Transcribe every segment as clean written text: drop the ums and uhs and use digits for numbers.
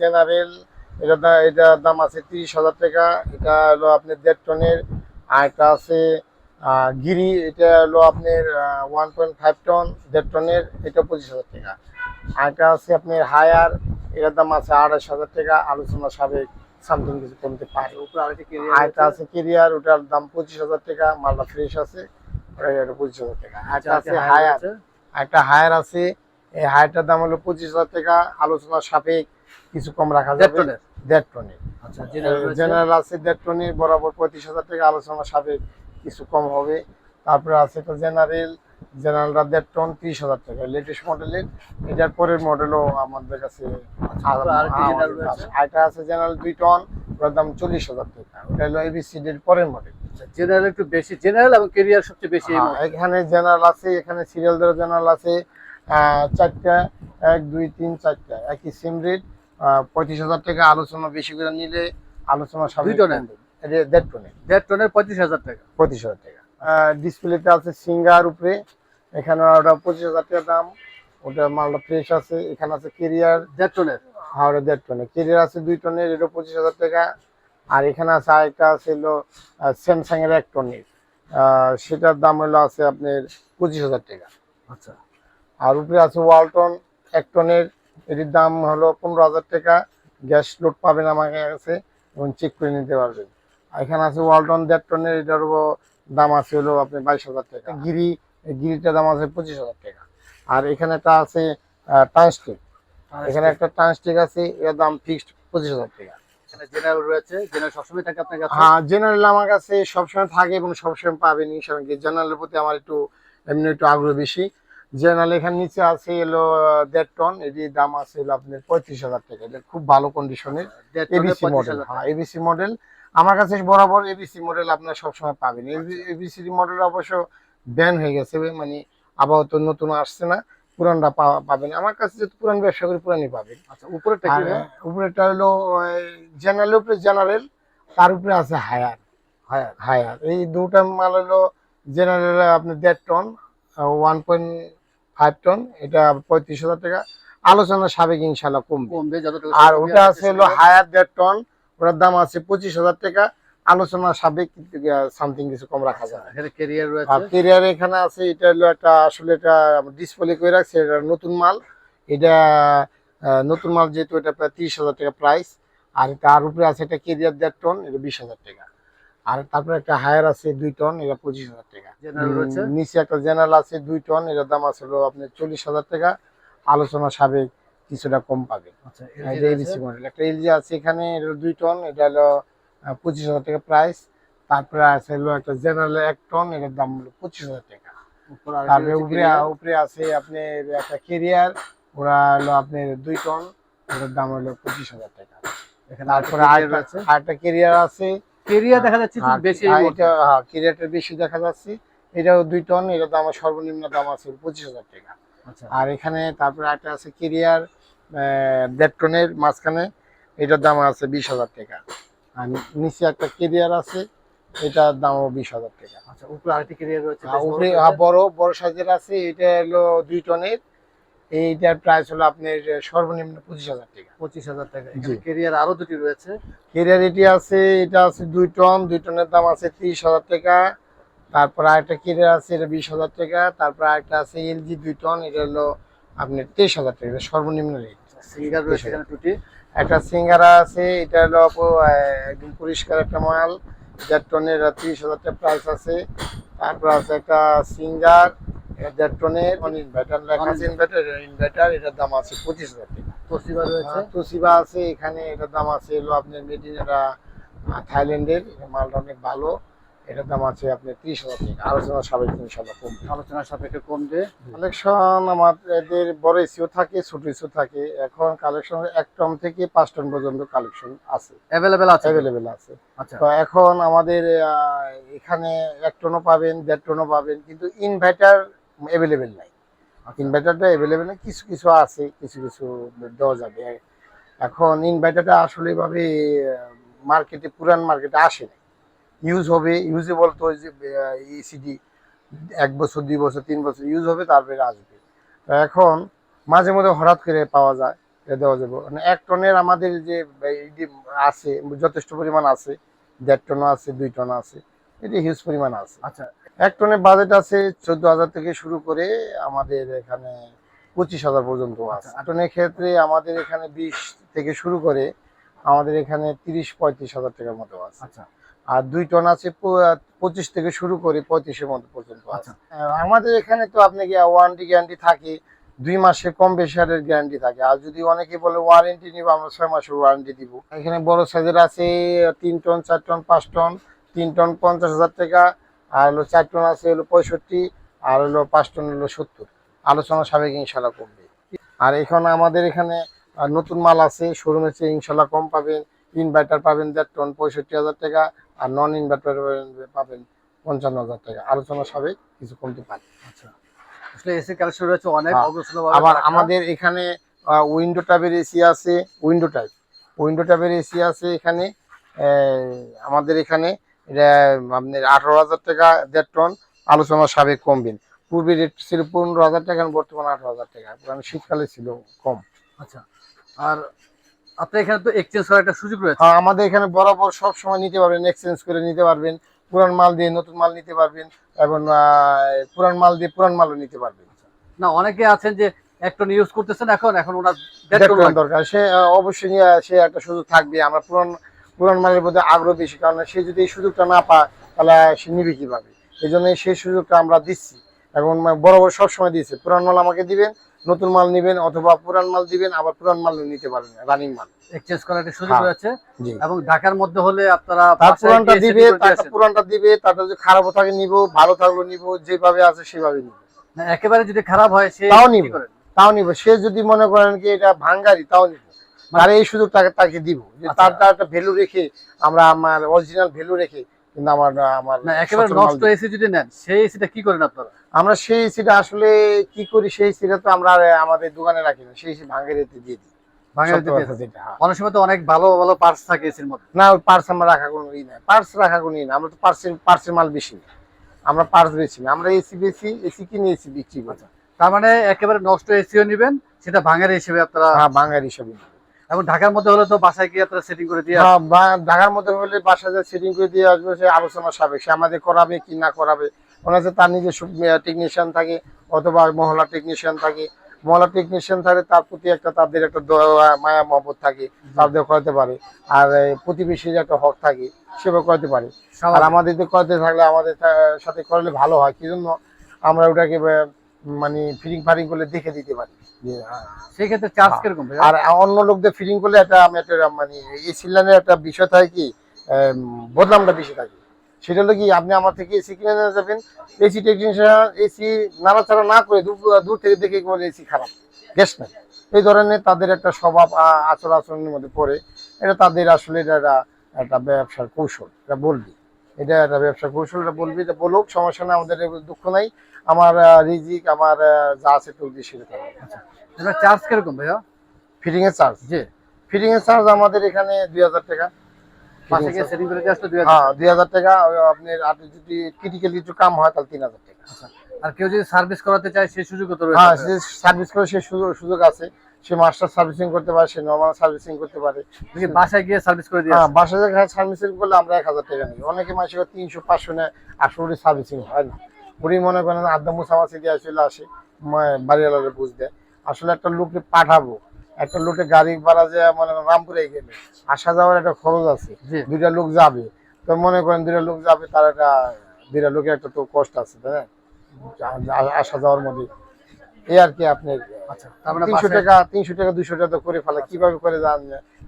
General এটার দাম আছে 30,000 টাকা। এটা হলো আপনার 1.5 টনের। আর একটা আছে গিরি, এটা হলো আপনার 1.5 টন, 1.5 টনের, এটা 25,000 টাকা। আর একটা আছে আপনার হায়ার, এটার দাম আছে 28,000 টাকা, আলোচনা সাবেক সামথিং কিছু কমতে পারে। আর একটা আছে কেরিয়ার, ওটার দাম 25,000 টাকা, মালটা ফ্রেশ আছে, ওটা 25,000 টাকা। আর একটা আছে হায়ার, একটা হায়ার আছে, এই হায়ারটার দাম হলো 25,000 টাকা, আলোচনা সাপেক কিছু কম রাখা যাবে। 1.5 টনের। আচ্ছা, জেনারেল আছে 1.5 টনের, বরাবর 35,000 টাকা, আলোচনা সাপেক কিছু কম হবে। তারপরে আছে একটা জেনারেলটা 1.5 টন, 30,000 টাকা, লেটেস্ট মডেলের। এটার পরের মডেলও আমাদের কাছে। আরেকটা আছে জেনারেল 2 টন, ওটার দাম 40,000 টাকা, ওটা হলো এবিসিডি এর পরের মডেল। জেনারেল একটু বেশি, জেনারেল এবং কেরিয়ার সবচেয়ে বেশি। এখানে জেনারেল আছে, এখানে সিরিয়াল ধরে জেনারেল আছে 4টা, 1 2 3 4টা, একই সেম রেট, 35,000 টাকা, আলোচনা বেশি করে নিলে আলোচনা সব 2 টনের, 1.5 টনের, 1.5 টনের 35,000 টাকা। 35,000 টাকা। ডিসপ্লেতে আছে সিঙ্গার উপরে, এখানে ওটা 25,000 টাকা দাম, ওটা মালটা ফ্রেশ আছে। এখানে আছে কেরিয়ার 1.5 টনের, হ্যাঁ ওটা 1.5 টনের। কেরিয়ার আছে 2 টনের, এটা 25,000 টাকা। আর এখানে আছে আরেকটা আছে হলো স্যামসাং এর 1 টনের, সেটার দাম হলো আছে আপনার 25,000 টাকা। আচ্ছা। আর উপরে আছে ওয়ালটন 1 টনের, এটির দাম হলো 15,000 টাকা। গ্যাস লোড পাবেন আমার কাছে এবং চেক করে নিতে পারবেন। আর এখানে আছে ওয়ালটন 1.5 টনের, এটারও দাম আছে হলো আপনার 22,000 টাকা। গিরিটার দাম আছে 25,000 টাকা। আর এখানে একটা আছে ট্রান্সটেক, এখানে একটা ট্রান্সটেক আছে, এর দাম ফিক্সড 25,000 টাকা। জেনারেল রয়েছে, জেনারেল সবসময় থাকে আপনার কাছে? হ্যাঁ, জেনারেল আমার কাছে সবসময় থাকে এবং সবসময় পাবেন ইনশাআল্লাহ। জেনারেলের প্রতি আমার এমনি একটু আগ্রহ বেশি। জেনারেল এখানে নিচে আছে এলো 1.5 টন, এটির দাম আছে হলো আপনার 35,000 টাকা। এটা খুব ভালো কন্ডিশনের এবিসি মডেল। হ্যাঁ, এবিসি মডেল আমার কাছে বরাবর এবিসি মডেল আপনার সবসময় পাবেন। এবিসি মডেল অবশ্য ব্যান হয়ে গেছে, মানে আপাতত নতুন আসছে না, পুরানটা পাবেন আমার কাছে। যেহেতু পুরান ব্যবসা করি, পুরানই পাবেন। আচ্ছা, উপরেরটা কি? উপরেরটা হলো জেনারেলের উপরে জেনারেল, তার উপরে আছে হায়ার। হায়ার এই দুটা মাল হলো জেনারেল আপনার 1.5 টন, 1.5 টন, এটা 35,000 টাকা, আলোচনা সাবেক ইনশাল্লাহ কমবে। আর ওটা আছে হলো হায়ার 1.5 টন, ওটার দাম আছে 25,000 টাকা, আলোচনা সাবেক সামথিং কিছু কম রাখা যায়। কেরিয়ার রয়েছে, কেরিয়ার এখানে আছে, এটা হলো একটা আসলে এটা ডিসপ্লে করে রাখছে, এটা নতুন মাল। এটা নতুন মাল যেহেতু এটা প্রায় 30,000 টাকা প্রাইস। আর তার উপরে আছে একটা কেরিয়ার 1.5 টন, এটা 20,000 টাকা। আর তারপরে একটা হায়ার আছে 2 টন, এটা 25,000 টাকা। নিচে একটা জেনারেল আছে 2 টন, এটার দাম আছে হলো আপনার 40,000 টাকা, আলোচনা সাবেক কিছুটা কম পাবে। এটা এবিসি মডেল। একটা এলজি আছে এখানে, এটা 2 টন, এটা হলো 25,000 টাকা প্রাইস। তারপরে আছে হলো একটা জেনারেল 1 টন, এটার দাম হলো 25,000 টাকা। তারপরে উপরে আছে আপনার একটা কেরিয়ার, ওরা হলো আপনার 2 টন, ওটার দাম হলো 25,000 টাকা। তারপরে আরেকটা কেরিয়ার আছে, কেরিয়ার দেখা যাচ্ছে বেশি, এটা কেরিয়ারটা বেশি দেখা যাচ্ছে, এটাও 2 টন, এটার দাম সর্বনিম্ন দাম আছে 25,000 টাকা। আর এখানে তারপরে একটা আছে কেরিয়ার 1.5 টনের মাঝখানে, এটার দাম আছে 20,000 টাকা। আর নিচে একটা কেরিয়ার আছে, এটার দামও 20,000 টাকা। আচ্ছা, উপরে আরেকটা কেরিয়ার রয়েছে, উপরে বড় সাইজের আছে, এটা হলো 2 টনের, এইটার প্রাইস হলো আপনার সর্বনিম্ন 25,000 টাকা। 25,000 টাকা। কেরিয়ার আরো দুটি রয়েছে, কেরিয়ার এটি আছে, এটা আছে 2 টন, 2 টনের দাম আছে 30,000 টাকা। তারপর আরেকটা কেরিয়ার আছে, এটা 20,000 টাকা। তারপর আরেকটা আছে এলজি 2 টন, এটা হলো আপনার 23,000 টাকা, এটা সর্বনিম্ন রেট। সিঙ্গার রয়েছে এখানে দুটি, একটা সিঙ্গারা আছে, এটা হলো একদম পরিষ্কার একটা মাল, 1.5 টনের, 30,000 টাকা প্রাইস আছে। তারপর আছে একটা সিঙ্গার 1.5 টনের, ইনভার্টার লেখা আছে, ইনভার্টার, এটার দাম আছে 25,000 টাকা। তোশিবা রয়েছে, তোশিবা আছে এখানে, এটার দাম আছে হলো আপনার মেড ইন থাইল্যান্ডের, মালটা অনেক ভালো, এটার দাম আছে আপনার 30,000 টাকা, আলোচনা সাপেক্ষে ইনশাআল্লাহ কমবে। আলোচনা সাপেক্ষে কমবে। কালেকশন আমাদের বড় ইস্যু থাকে, ছোট ইস্যু থাকে। এখন কালেকশন 1 টন থেকে 5 টন পর্যন্ত কালেকশন আছে, অ্যাভেলেবেল আছে। আচ্ছা, তো এখন আমাদের এখানে 1 টনও পাবেন, 1.5 টনও পাবেন, কিন্তু ইনভার্টার অ্যাভেলেবেল নাই। ইনভার্টারটা অ্যাভেলেবেল না, কিছু কিছু আছে, কিছু কিছু দেওয়া যাবে। এখন ইনভার্টারটা আসলে ভাবে মার্কেটে, পুরান মার্কেটে আসে না, ইউজ হবে, ইউজেবল তো ইসিডি 1 বছর 2 বছর 3 বছর ইউজ হবে, তারপরে আসবে। তো এখন মাঝে মধ্যে হঠাৎ করে পাওয়া যায়, এটা দেওয়া যাবে। মানে 1 টনের আমাদের যে এই যে আছে যথেষ্ট পরিমাণ আছে, 1.5 টনও আছে, 2 টন আছে, এটা হিউজ পরিমাণ আছে। আচ্ছা 1 টনের বাজেট আছে 14,000 থেকে শুরু করে আমাদের এখানে 25,000 পর্যন্ত আছে। 1 টনের ক্ষেত্রে আমাদের এখানে 20 থেকে শুরু করে আমাদের এখানে 30-35,000 টাকার মতো আছে। আচ্ছা আর 2 টন আছে 25 থেকে শুরু করে 35 এর মধ্যে পর্যন্ত আছে। আচ্ছা আমাদের এখানে তো আপনাকে ওয়ারেন্টি গ্যারান্টি থাকে, 2 মাসের কম বেশি হারের গ্যারান্টি থাকে। আর যদি অনেকে বলে ওয়ারেন্টি নিব, আমরা 6 মাসের ওয়ারেন্টি দিব। এখানে বড় সাইজের আছে 3 টন, 4 টন, 5 টন। 3 টন 50,000 টাকা, আর হলো 4 টন আছে হলো 65, আর হলো 5 টন হলো 70। আলোচনা সাপেক্ষে ইনশাল্লাহ কমবে। আর এখন আমাদের এখানে নতুন মাল আছে, শোরুমে চেয়ে ইনশাল্লাহ কম পাবেন। ইনভার্টার পাবেন 1.5 টন 65,000 টাকা, আর নন ইনভার্টার পাবেন 55,000 টাকা। আলোচনা সাপেক্ষে কিছু কমতে পারে। আচ্ছা আসলে এসি কালেকশন রয়েছে অনেক হ্যাঁ। অগ্রসরভাবে আবার রাখা। আমাদের এখানে উইন্ডো টাইপের এসি আছে, উইন্ডো টাইপের এসি আছে এখানে। আমাদের এখানে এটা আপনার 18,000 টাকা 1.5 টন। আলোচনা সাপেক্ষে কমবেন। পূর্বে রেট ছিল 15,000 টাকা, বর্তমানে 18,000 টাকা, কারণ শীতকালে ছিল কম। আচ্ছা আর আপনার এখানে তো এক্সচেঞ্জ করার একটা সুযোগ রয়েছে। হ্যাঁ, আমাদের এখানে বরাবর সব সময় নিতে পারবেন, এক্সচেঞ্জ করে নিতে পারবেন। পুরান মাল দিয়ে নতুন মাল নিতে পারবেন, এবং পুরান মাল দিয়ে পুরান মালও নিতে পারবেন। না অনেকে আছেন যে 1 টন ইউজ করতেছেন, এখন এখন ওনার 1.5 দেড় টন টন লাগবে। দরকার, সে অবশ্যই নিয়ে সে একটা সুযোগ থাকবে। আমরা পুরান পুরান মালের মধ্যে আগ্রহ বেশি, কারণ সে যদি এই সুযোগটা না পায় তাহলে সে নিবে কিভাবে। এই জন্য সেই সুযোগটা আমরা দিচ্ছি, এবং বরাবর সবসময় দিয়েছে। পুরান মাল আমাকে দিবেন, নতুন মাল নিবেন, অথবা পুরান মাল দিবেন, আবার পুরান মাল নিতে পারবেন, রানিং মাল। এক্সচেঞ্জ করার একটা সুযোগ হ্যাঁ, রয়েছে। জি। এবং ঢাকার মধ্যে হলে আপনারা তার বাসায় পুরানটা গিয়ে দিবে, setting করে দিয়ে তারটা আসেন। পুরানটা দিবে, তারটা যদি খারাপও থাকে নিব, ভালো থাকলেও নিব, যেভাবে আছে সেভাবে নিব। না একেবারে যদি খারাপ হয় সে তাও কি নিব, করেন? তাও নিব। সে যদি মনে করেন কি এটা ভাঙ্গারি, তাও নিব। আর এই সুযোগটাকে তাকে দিব, যে আচ্ছা। তার একটা ভ্যালু রেখে, আমরা আমার অরিজিনাল ভ্যালু রেখে কিন্তু আমার আমার না একেবারে সচল মাল নষ্ট দিব। এসি যদি নেন সেই এসিটা কি করেন আপনারা? আমরা সেই এসিটা আসলে কি করি, সেই এসিটা তো আমরা আমাদের দোকানে রাখি না, সেই এসি ভাঙ্গারি দিয়ে দিই। ভাঙা সত্য কথা যেটা, হ্যাঁ। অনেক সময় তো অনেক ভালো ভালো পার্টস থাকে এসির মধ্যে। না, ওই পার্স আমরা রাখা কোনো ই না, পার্স রাখা কোনো ই না। আমরা তো পার্সের মাল বেশি না, আমরা পার্স বেশি না। আমরা এসি বেশি, এসি কিনে এসি বিক্রি করি। তার মানে একেবারে নষ্ট এসিও নেবেন, সেটা ভাঙার হিসেবে আপনারা। হ্যাঁ, ভাঙ্গারি হিসাবে। এবং ঢাকার মধ্যে হলে তো বাসায় গিয়ে আপনারা সেটিং করে দিয়ে আসেন। হ্যাঁ, ঢাকার মধ্যে হলে বাসা যা সেটিং করে দিয়ে আসবে, সে আলোচনা সাপেক্ষে সে আমাদের করাবে কি না করাবে। ওনার কাছে তার নিজস্ব টেকনিশিয়ান থাকে, অথবা মহলা টেকনিশিয়ান থাকে। মহলা টেকনিশিয়ান থাকে, তার প্রতি একটা তাদের একটা মায়া মহব্বত থাকে, তাদের করাতে পারে। আর প্রতিবেশীর একটা হক থাকে, সেভাবে করাতে পারে। আর স্বাভাবিক। আমাদের করাতে থাকলে আমাদের সাথে করলে ভালো হয়, কি জন্য আমরা ওটাকে মানে ফিটিং ফারিং করলে দেখে দিতে পারি যে সেই ক্ষেত্রে চার্জ কিরকম ভাইয়া? আর অন্য লোকদের ফিটিং করলে একটা আমি একটা মানে এই সিলিন্ডারের একটা বিষয় থাকে কি, বদনামটা বেশি থাকে। সেটা হলো কি, আপনি আমার থেকে এসি কিনে নিয়ে যাবেন, এসি টেকনিশিয়ান এসি নাড়াচাড়া না করে দূর থেকে দেখে বলে এসি খারাপ, গ্যাস নাই। এই ধরনের তাদের একটা স্বভাব আচরণের মধ্যে পড়ে। এটা তাদের আসলে এটা একটা ব্যবসার কৌশল, এটা বলবি। এটা একটা ব্যবসার কৌশল, এটা বলবি, এটা বলুক, সমস্যা নেই, আমাদের দুঃখ নাই। আমার রিজিক আমার যা আছে তো দিয়ে সেরে থাকবে। এটা চার্জ কিরকম ভাইয়া? ফিটিং এর চার্জ, জি ফিটিং এর চার্জ আমাদের এখানে 2,000 টাকা। বাসায় গিয়ে সেটিং করে দিয়ে আসলে 2000 হ্যাঁ, 2,000 টাকা। আপনার আর যদি ক্রিটিক্যাল কিছু কাম হয় তাহলে 3,000 টাকা। আর কেউ যদি সার্ভিস করাতে চায় সেই সুযোগও তো হ্যাঁ, রয়েছে। সে সার্ভিস করে সে সুযোগ আছে। সে মাস্টার সার্ভিসিং করতে পারে, সে নর্মাল সার্ভিসিং করতে পারে। আপনি বাসায় গিয়ে সার্ভিস করে দিয়ে হ্যাঁ, আসেন। বাসায় সার্ভিসিং করলে আমরা 1,000 টাকা নিই। অনেকে মাসে 300-500 নেয়, 800 সার্ভিসিং হয় না। উনি মনে করেন আড্ডা মুসামাসি দিয়ে চলে আসে, বাড়িওয়ালারে বুঝ দেয়। আসলে একটা লোককে পাঠাবো, একটা লোকে গাড়ি ভাড়া যায় মনে করেন রামপুরে গেলে আসা যাওয়ার একটা খরচ আছে, জি 2টা লোক যাবে। তো মনে করেন 2টা লোক যাবে, তার একটা 2টা লোকের একটা তো কষ্ট আছে, তাই না? আসা যাওয়ার মধ্যে এই আর কি। আপনি আচ্ছা তার মানে 300 টাকা 200 টাকা তো করে ফেলা, কিভাবে করে যান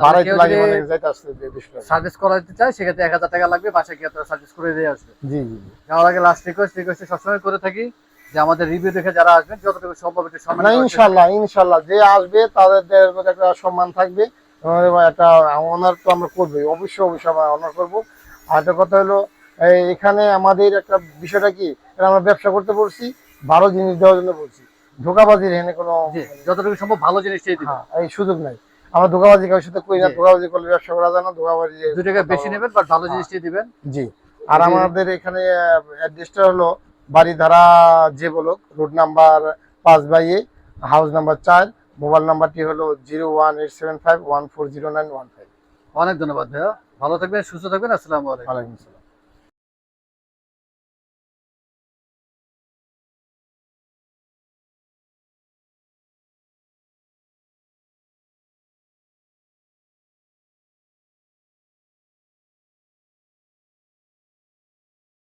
ভাড়াই কেউ লাগে, যদি মানে যাইতে আসতে 200 টাকা। সার্ভিস করাতে চায় সেক্ষেত্রে 1000 টাকা লাগবে, বাসায় গিয়ে আপনারা সার্ভিস করে দিয়ে আসবে। জি জি জি। যাওয়ার আগে লাস্ট রিকোয়েস্ট সবসময় করে থাকি যে আমাদের রিভিউ দেখে যারা আসবেন যতটুকু সম্ভব একটু সম্মান না, করার চেষ্টা ইনশাল্লাহ ইনশাল্লাহ যে আসবে তাদের মধ্যে একটা সম্মান থাকবে। আমাদের একটা অনার তো আমরা করবোই, অবশ্যই অবশ্যই আমরা অনার করবো। আর একটা কথা হলো, এখানে আমাদের একটা বিষয়টা কি, এটা আমরা ব্যবসা করতে বলছি, ভালো জিনিস দেওয়ার জন্য বলছি। ধোকাবাজির এখানে কোনো জি যতটুকু সম্ভব ভালো জিনিসটাই দিবেন। হ্যাঁ, এই সুযোগ নাই। আমরা ধোকাবাজি কারোর সাথে করি না, জি। ধোকাবাজি করলে ব্যবসা করা যায় না, ধোকাবাজি 2 টাকা বেশি নেবেন বাট ভালো জিনিসটাই দিবেন। জি। আর জি। আমাদের এখানে অ্যাড্রেসটা হলো Baridhara J block, road number 5/A, house number 4, mobile নাম্বারটি হলো 01875140915। অনেক ধন্যবাদ ভাইয়া, ভালো থাকবেন, সুস্থ থাকবেন, আসসালামু আলাইকুম। ওয়ালাইকুম আসসালাম।